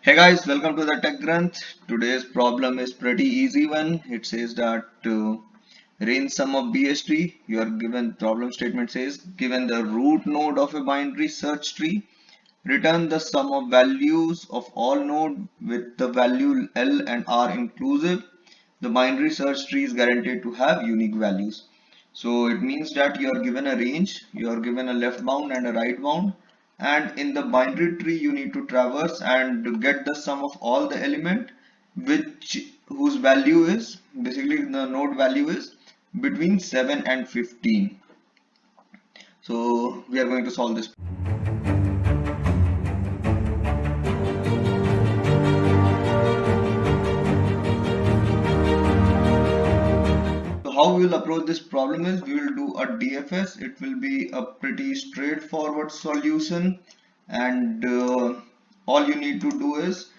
Hey guys, welcome to the Tech Granth. Today's problem is pretty easy one. It says that range sum of BS tree. Your given problem statement says given the root node of a binary search tree, return the sum of values of all node with the value L and R inclusive. The binary search tree is guaranteed to have unique values. So it means that you are given a range, you are given a left bound and a right bound, and in the binary tree you need to traverse and get the sum of all the element which whose value is basically the node value is between 7 and 15. So we are going to solve this. So how we will approach this problem is we will do a DFS. It will be a pretty straightforward solution, and all you need to do is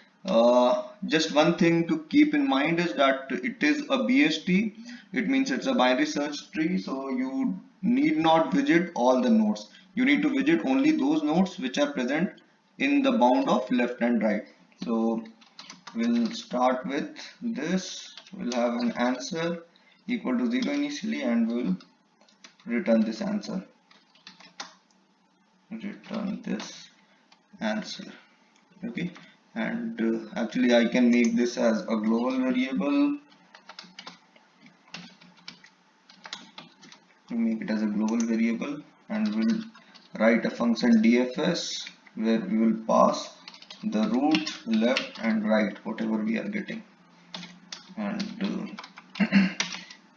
just one thing to keep in mind is that it is a BST. It means it's a binary search tree, so you need not visit all the nodes. You need to visit only those nodes which are present in the bound of left and right. So we'll start with this. We'll have an answer equal to 0 initially, and we'll return this answer. Okay, and actually I can make this as a global variable. Make it as a global variable, and we'll write a function DFS where we will pass the root, left and right, whatever we are getting, and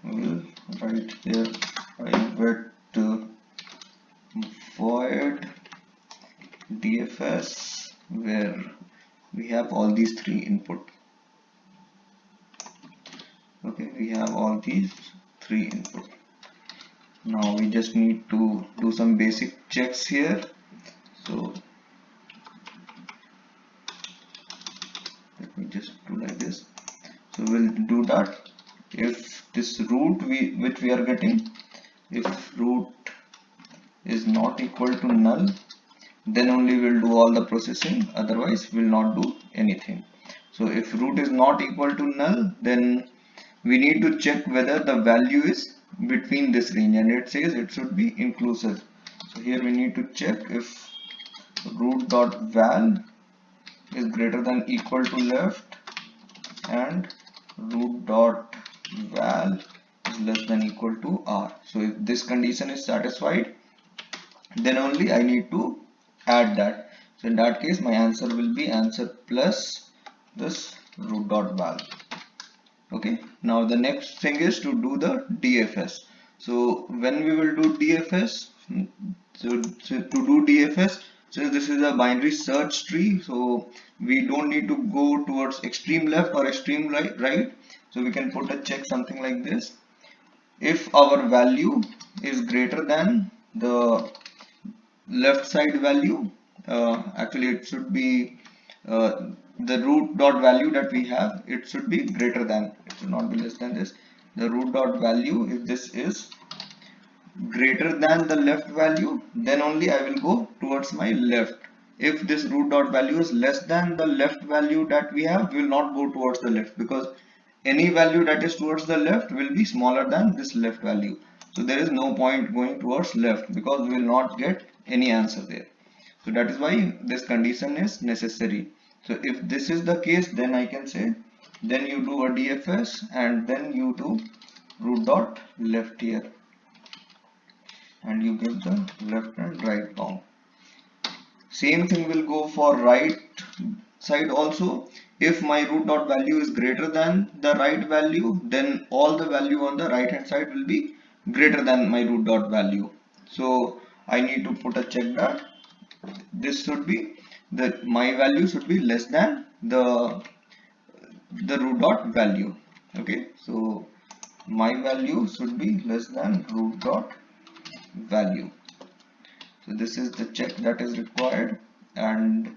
we'll write here private void DFS where we have all these three input. Okay, we have all these three input. Now we just need to do some basic checks here. So let me just do like this. So we'll do that. If this root which we are getting, if root is not equal to null, then only we'll do all the processing, otherwise we'll not do anything. So if root is not equal to null, then we need to check whether the value is between this range, and it says it should be inclusive. So here we need to check if root dot val is greater than equal to left and root dot val is less than equal to R. So if this condition is satisfied, then only I need to add that. So in that case my answer will be answer plus this root dot val. Okay, now the next thing is to do the DFS. So when we will do DFS, so to do DFS, since this is a binary search tree, so we don't need to go towards extreme left or extreme right. So we can put a check something like this. If our value is greater than the left side value, actually it should be the root dot value that we have, it should be greater than, it should not be less than this. The root dot value, if this is greater than the left value, then only I will go towards my left. If this root dot value is less than the left value that we have, we will not go towards the left, because any value that is towards the left will be smaller than this left value. So there is no point going towards left, because we will not get any answer there. So that is why this condition is necessary. So if this is the case, then I can say then you do a DFS and then you do root dot left here, and you give the left and right bound. Same thing will go for right side also. If my root dot value is greater than the right value, then all the value on the right hand side will be greater than my root dot value. So I need to put a check that this should be that my value should be less than the root dot value. Okay, so my value should be less than root dot value. So this is the check that is required, and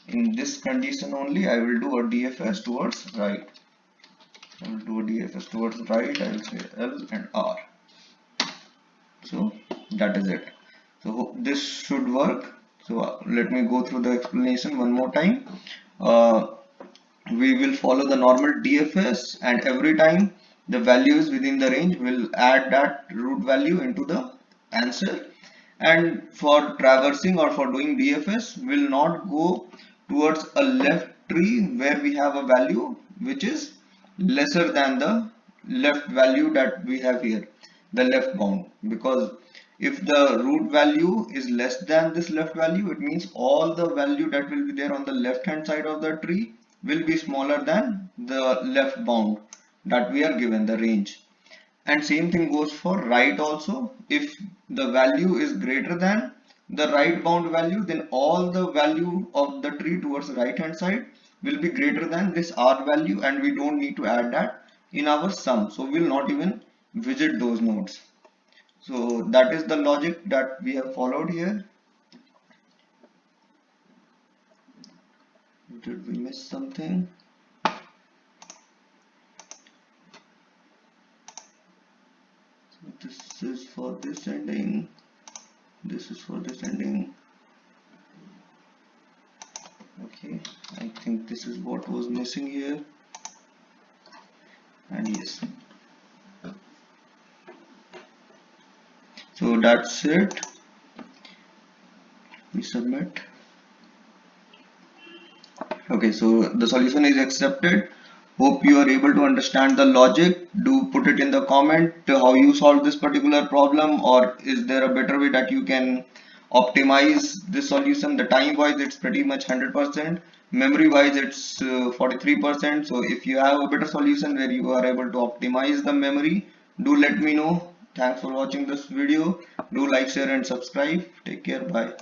in this condition only I will do a DFS towards right. I will do a DFS towards right. I will say L and R. So that is it. So this should work. So let me go through the explanation one more time. we will follow the normal DFS, and every time the value is within the range, we'll add that root value into the answer. And for traversing or for doing DFS, will not go towards a left tree where we have a value which is lesser than the left value that we have here, the left bound. Because if the root value is less than this left value, it means all the value that will be there on the left hand side of the tree will be smaller than the left bound that we are given, the range. And same thing goes for right also. If the value is greater than the right bound value, then all the value of the tree towards the right hand side will be greater than this R value, and we don't need to add that in our sum. So we'll not even visit those nodes. So that is the logic that we have followed here. Did we miss something? This is for this ending, this is for this ending. Okay, I think this is what was missing here, and yes, so that's it. We submit. Okay, so the solution is accepted. Hope you are able to understand the logic. Do put it in the comment how you solve this particular problem, or is there a better way that you can optimize this solution. The time wise it's pretty much 100%, memory wise it's 43%. So if you have a better solution where you are able to optimize the memory, do let me know. Thanks for watching this video. Do like, share and subscribe. Take care. Bye.